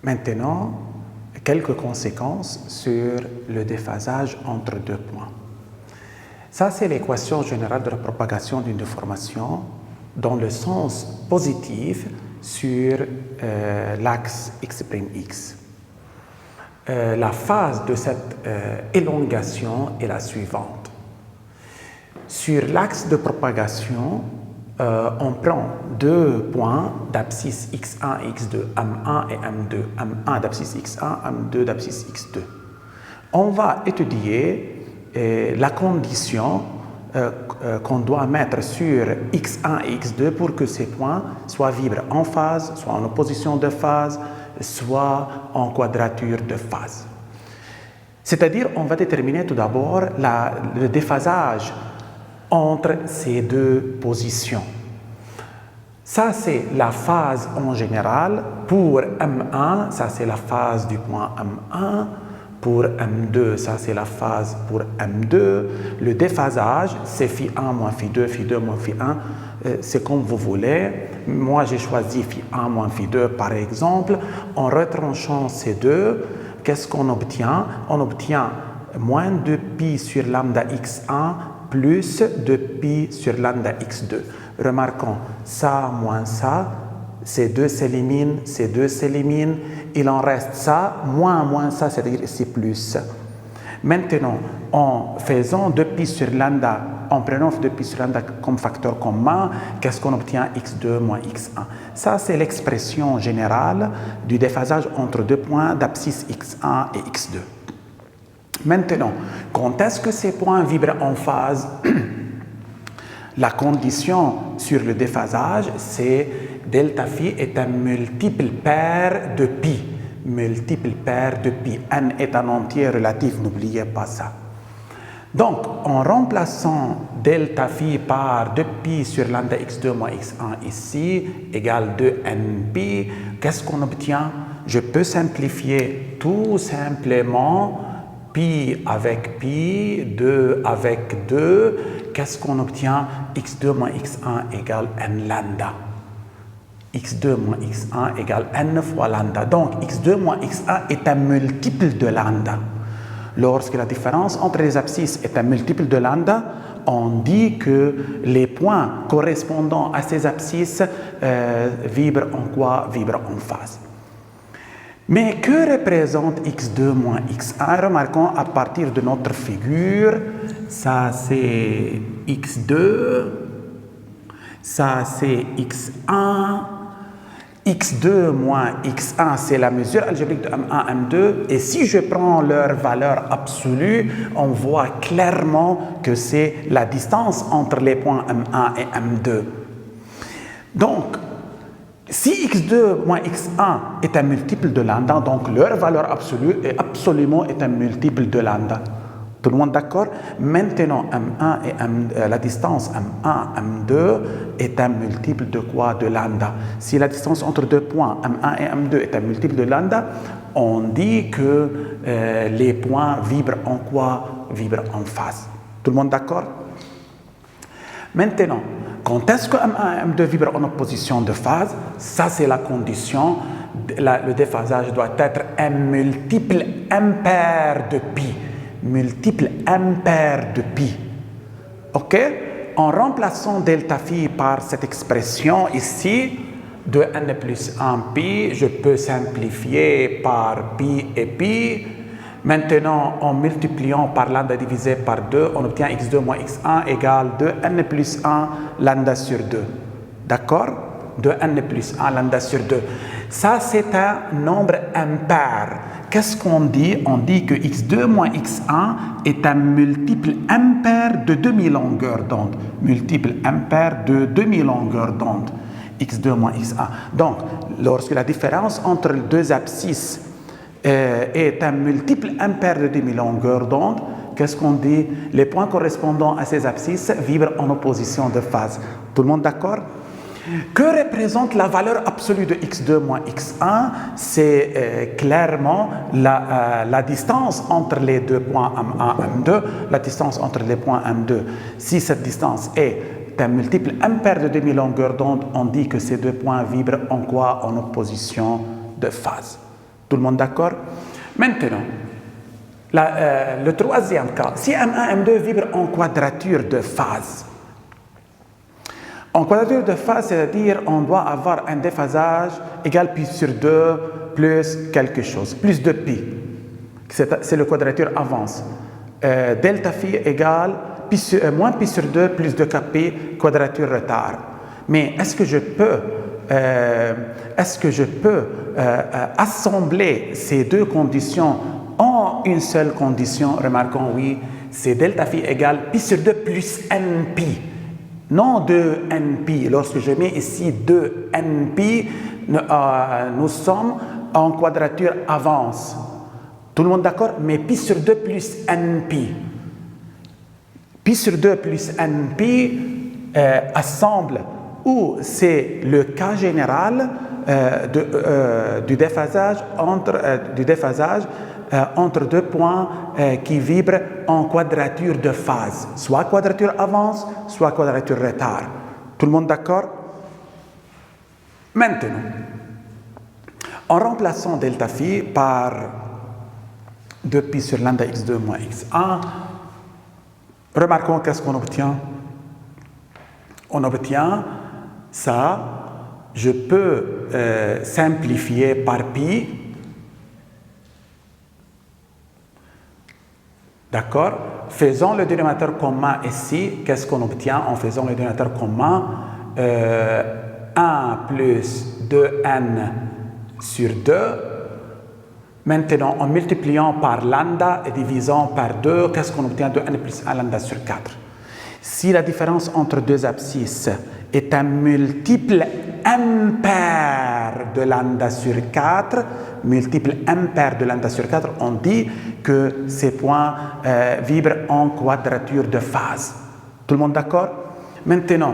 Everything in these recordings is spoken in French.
Maintenant, quelques conséquences sur le déphasage entre deux points. Ça, c'est l'équation générale de la propagation d'une déformation dans le sens positif sur l'axe x'. La phase de cette élongation est la suivante. Sur l'axe de propagation, on prend deux points d'abscisse x1 et x2, m1 et m2, m1 d'abscisse x1, m2 d'abscisse x2. On va étudier la condition qu'on doit mettre sur x1 et x2 pour que ces points soient vibrent en phase, soit en opposition de phase, soit en quadrature de phase. C'est-à-dire, on va déterminer tout d'abord le déphasage entre ces deux positions. Ça, c'est la phase en général. Pour M1, ça c'est la phase du point M1. Pour M2, ça c'est la phase pour M2. Le déphasage, c'est Φ1 moins Φ2, Φ2 moins Φ1. C'est comme vous voulez. Moi, j'ai choisi Φ1 moins Φ2 par exemple. En retranchant ces deux, qu'est-ce qu'on obtient? On obtient moins de pi sur lambda x1 plus de pi sur lambda x2. Remarquons, ça moins ça, ces deux s'éliminent, ces deux s'éliminent, il en reste ça, moins ça, c'est-à-dire ici plus. Maintenant, en faisant 2pi sur lambda, en prenant 2pi sur lambda comme facteur commun, qu'est-ce qu'on obtient? x2 moins x1. Ça, c'est l'expression générale du déphasage entre deux points d'abscisse x1 et x2. Maintenant, quand est-ce que ces points vibrent en phase? La condition sur le déphasage, c'est delta phi est un multiple pair de pi. Multiple pair de pi. N est un entier relatif, n'oubliez pas ça. Donc, en remplaçant delta phi par 2pi sur lambda x2 moins x1 ici, égale 2npi, qu'est-ce qu'on obtient? Je peux simplifier tout simplement pi avec pi, 2 avec 2, qu'est-ce qu'on obtient? x2 moins x1 égale n lambda. x2 moins x1 égale n fois lambda. Donc, x2 moins x1 est un multiple de lambda. Lorsque la différence entre les abscisses est un multiple de lambda, on dit que les points correspondant à ces abscisses vibrent en quoi? Vibrent en phase. Mais que représente x2 moins x1? Remarquons à partir de notre figure, ça c'est x2, ça c'est x1, x2 moins x1 c'est la mesure algébrique de M1, M2, et si je prends leur valeur absolue, on voit clairement que c'est la distance entre les points M1 et M2. Donc, si x2 moins x1 est un multiple de lambda, donc leur valeur absolue est absolument un multiple de lambda. Tout le monde d'accord? Maintenant, M1 et la distance M1, M2 est un multiple de quoi? De lambda. Si la distance entre deux points M1 et M2 est un multiple de lambda, on dit que les points vibrent en quoi? Vibrent en phase. Tout le monde d'accord? Maintenant, quand est-ce que M1 et M2 vibrent en opposition de phase? Ça, c'est la condition. Le déphasage doit être un multiple impair de pi. Multiple impair de pi. OK? En remplaçant delta phi par cette expression ici, de n plus 1 pi, je peux simplifier par pi et pi. Maintenant, en multipliant par lambda divisé par 2, on obtient x2 moins x1 égale 2n plus 1 lambda sur 2. D'accord? 2n plus 1 lambda sur 2. Ça, c'est un nombre impair. Qu'est-ce qu'on dit? On dit que x2 moins x1 est un multiple impair de demi-longueur d'onde. Multiple impair de demi-longueur d'onde. x2 moins x1. Donc, lorsque la différence entre les deux abscisses est un multiple impair de demi-longueur d'onde, qu'est-ce qu'on dit? Les points correspondant à ces abscisses vibrent en opposition de phase. Tout le monde d'accord? Que représente la valeur absolue de x2 moins x1? C'est clairement la distance entre les deux points M1, M2, la distance entre les points M2. Si cette distance est un multiple impair de demi-longueur d'onde, on dit que ces deux points vibrent en quoi? En opposition de phase. Tout le monde d'accord? Maintenant, le troisième cas, si M1, M2 vibrent en quadrature de phase. En quadrature de phase, c'est-à-dire on doit avoir un déphasage égal pi sur 2 plus quelque chose, plus de pi. C'est le quadrature avance. Delta phi égale moins pi sur 2 plus de kp quadrature retard. Mais est-ce que je peux assembler ces deux conditions en une seule condition? Remarquons, oui, c'est delta phi égale pi sur 2 plus np. Non 2 np. Lorsque je mets ici 2 np, nous sommes en quadrature avance. Tout le monde d'accord? Mais pi sur 2 plus np. Pi sur 2 plus np assemble, ou c'est le cas général du déphasage entre deux points qui vibrent en quadrature de phase, soit quadrature avance, soit quadrature retard. Tout le monde d'accord? Maintenant, en remplaçant delta phi par 2pi sur lambda x2 moins x1, remarquons qu'est-ce qu'on obtient. On obtient ça, je peux simplifier par pi. D'accord? Faisons le dénominateur commun ici. Qu'est-ce qu'on obtient en faisant le dénominateur commun? 1 plus 2n sur 2. Maintenant, en multipliant par lambda et divisant par 2, qu'est-ce qu'on obtient? 2n plus 1 lambda sur 4. Si la différence entre deux abscisses est un multiple impair de lambda sur 4, on dit que ces points vibrent en quadrature de phase. Tout le monde d'accord? Maintenant,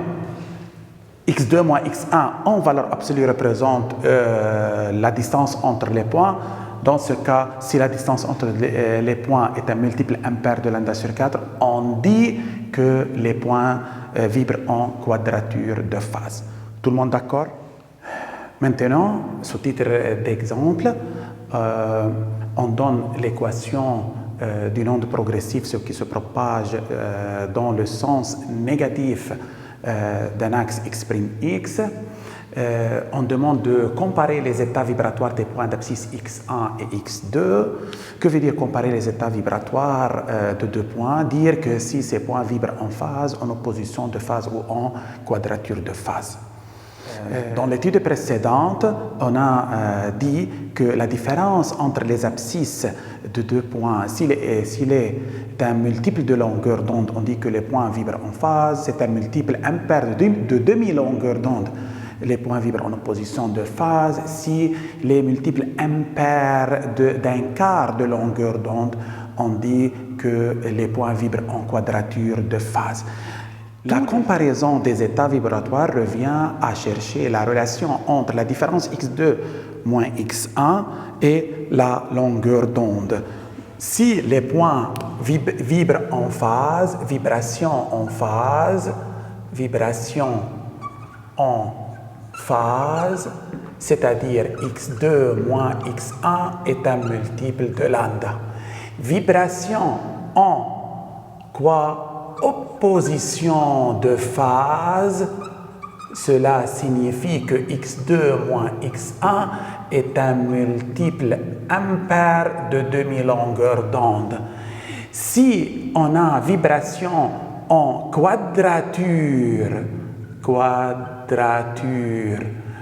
x2 moins x1 en valeur absolue représente la distance entre les points. Dans ce cas, si la distance entre les points est un multiple impair de lambda sur 4, on dit que les points vibrent en quadrature de phase. Tout le monde d'accord? Maintenant, sous titre d'exemple, on donne l'équation d'une onde progressive, ce qui se propage dans le sens négatif d'un axe x', on demande de comparer les états vibratoires des points d'abscisse x1 et x2. Que veut dire comparer les états vibratoires de deux points? Dire que si ces points vibrent en phase, en opposition de phase ou en quadrature de phase. Dans l'étude précédente, on a dit que la différence entre les abscisses de deux points, s'il est un multiple de longueur d'onde, on dit que les points vibrent en phase. C'est un multiple impair de demi-longueur d'onde. Les points vibrent en opposition de phase. Si les multiples impairs d'un quart de longueur d'onde, on dit que les points vibrent en quadrature de phase. La comparaison des états vibratoires revient à chercher la relation entre la différence x2 moins x1 et la longueur d'onde. Si les points vibrent en phase, vibration en phase, c'est-à-dire x2 moins x1 est un multiple de lambda. Vibration en opposition de phase, cela signifie que x2 moins x1 est un multiple impair de demi-longueur d'onde. Si on a vibration en quadrature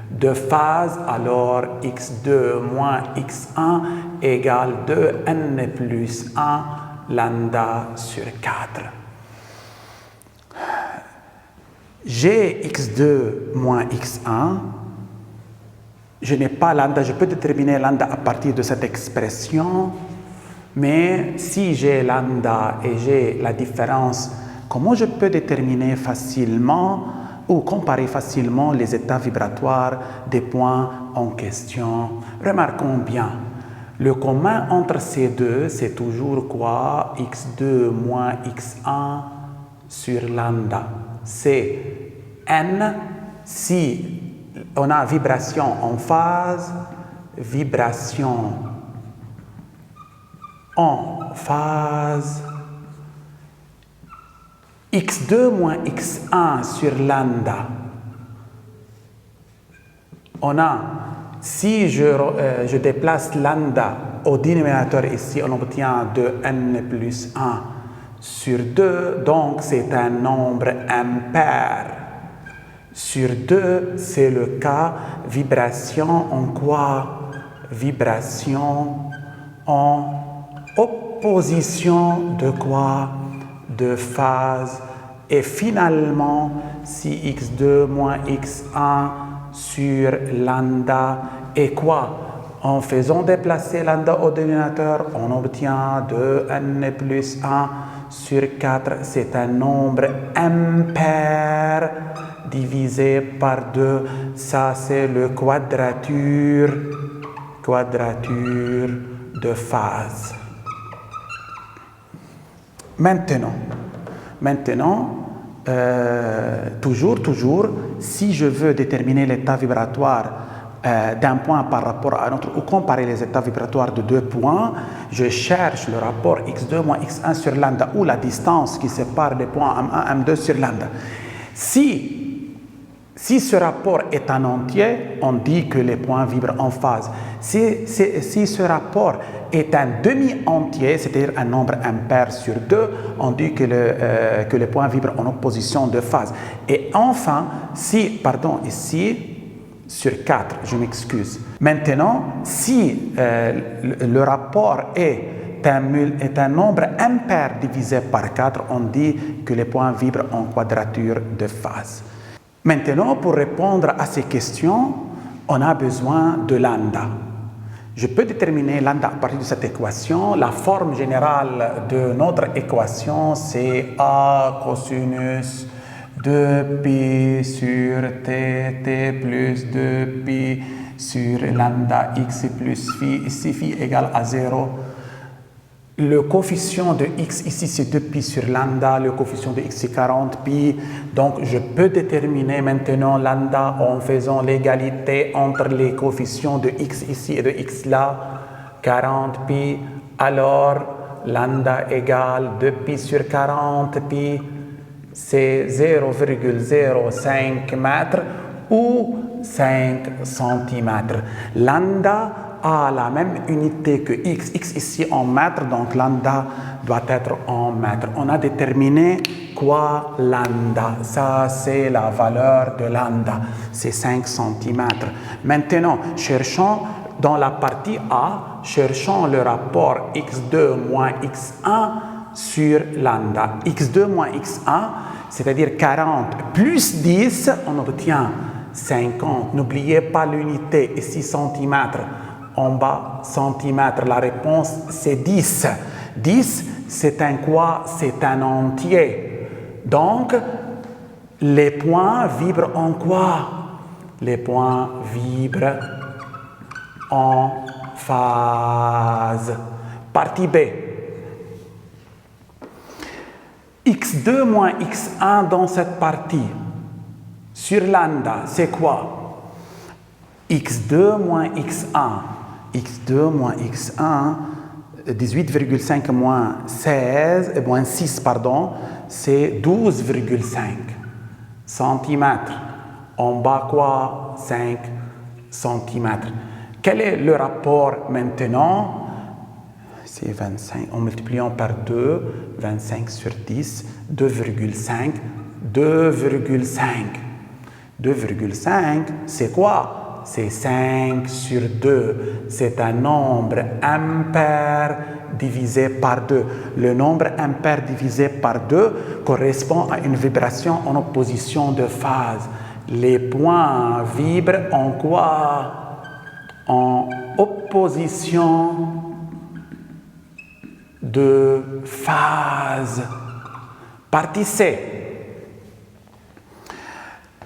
de phase, alors x2 moins x1 égale 2n plus 1 lambda sur 4. J'ai x2 moins x1, je n'ai pas lambda, je peux déterminer lambda à partir de cette expression, mais si j'ai lambda et j'ai la différence, comment je peux déterminer facilement ou comparer facilement les états vibratoires des points en question? Remarquons bien, le commun entre ces deux, c'est toujours quoi? x2 moins x1 sur lambda. C'est n si on a vibration en phase, vibration en phase. x2 moins x1 sur lambda. On a, si je déplace lambda au dénominateur ici, on obtient 2n plus 1 sur 2, donc c'est un nombre impair. Sur 2, c'est le cas, vibration en quoi? Vibration en opposition de quoi? De phase. Et finalement, si x2 moins x1 sur lambda est quoi? En faisant déplacer lambda au dénominateur, on obtient 2n plus 1 sur 4. C'est un nombre impair divisé par 2. Ça, c'est le quadrature de phase. Maintenant, toujours, si je veux déterminer l'état vibratoire d'un point par rapport à un autre ou comparer les états vibratoires de deux points, je cherche le rapport x2 moins x1 sur lambda ou la distance qui sépare les points m1, m2 sur lambda. Si ce rapport est un entier, on dit que les points vibrent en phase. Si ce rapport est un demi-entier, c'est-à-dire un nombre impair sur 2, on dit que les points vibrent en opposition de phase. Et enfin, ici, sur 4, je m'excuse. Maintenant, si le rapport est un nombre impair divisé par 4, on dit que les points vibrent en quadrature de phase. Maintenant, pour répondre à ces questions, on a besoin de lambda. Je peux déterminer lambda à partir de cette équation. La forme générale de notre équation, c'est A cosinus 2pi sur t plus 2pi sur lambda x plus phi, ici phi égale à 0. Le coefficient de x ici c'est 2pi sur lambda, le coefficient de x c'est 40pi. Donc je peux déterminer maintenant lambda en faisant l'égalité entre les coefficients de x ici et de x là, 40pi. Alors lambda égale 2pi sur 40pi, c'est 0,05 mètres ou 5 cm. Lambda a la même unité que x ici en mètres, donc lambda doit être en mètres. On a déterminé quoi lambda? Ça, c'est la valeur de lambda, c'est 5 cm. Maintenant, cherchons dans la partie A, cherchons le rapport x2 moins x1 sur lambda. x2 moins x1, c'est-à-dire 40 plus 10, on obtient 50. N'oubliez pas l'unité, ici centimètres. En bas, centimètres, la réponse c'est 10. 10, c'est un quoi? C'est un entier. Donc, les points vibrent en quoi? Les points vibrent en phase. Partie B. x2 moins x1 dans cette partie. Sur lambda, c'est quoi? x2 moins x1. x2 moins x1, 18,5 moins 6, c'est 12,5 centimètres. En bas quoi? 5 centimètres. Quel est le rapport maintenant? C'est 25, en multipliant par 2, 25 sur 10, 2,5, 2,5. 2,5, c'est quoi? C'est 5 sur 2. C'est un nombre impair divisé par 2. Le nombre impair divisé par 2 correspond à une vibration en opposition de phase. Les points vibrent en quoi? En opposition de phase. Partie C.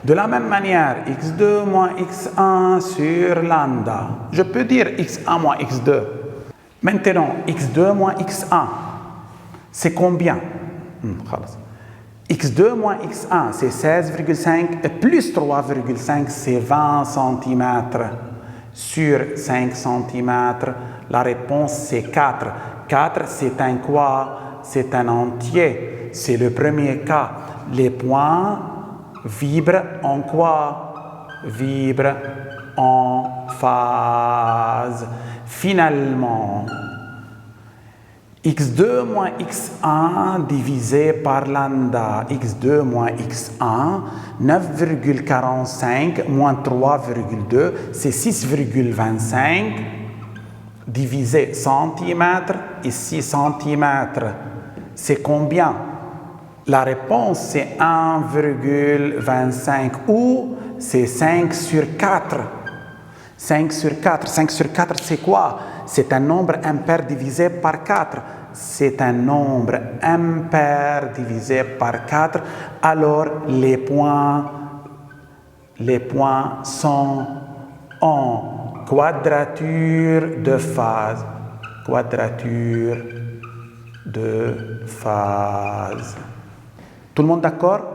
De la même manière, x2 moins x1 sur lambda. Je peux dire x1 moins x2. Maintenant, x2 moins x1, c'est combien? x2 moins x1, c'est 16,5 et plus 3,5, c'est 20 cm sur 5 cm. La réponse c'est 4. 4 c'est un quoi? C'est un entier. C'est le premier cas. Les points vibrent en quoi? Vibrent en phase. Finalement, x2 moins x1 divisé par lambda, x2 moins x1, 9,45 moins 3,2, c'est 6,25 divisé centimètre, ici centimètre, c'est combien? La réponse c'est 1,25 ou c'est 5 sur 4. 5 sur 4. 5 sur 4, c'est quoi? C'est un nombre impair divisé par 4. C'est un nombre impair divisé par 4. Alors, les points sont en quadrature de phase. Quadrature de phase. Tout le monde d'accord?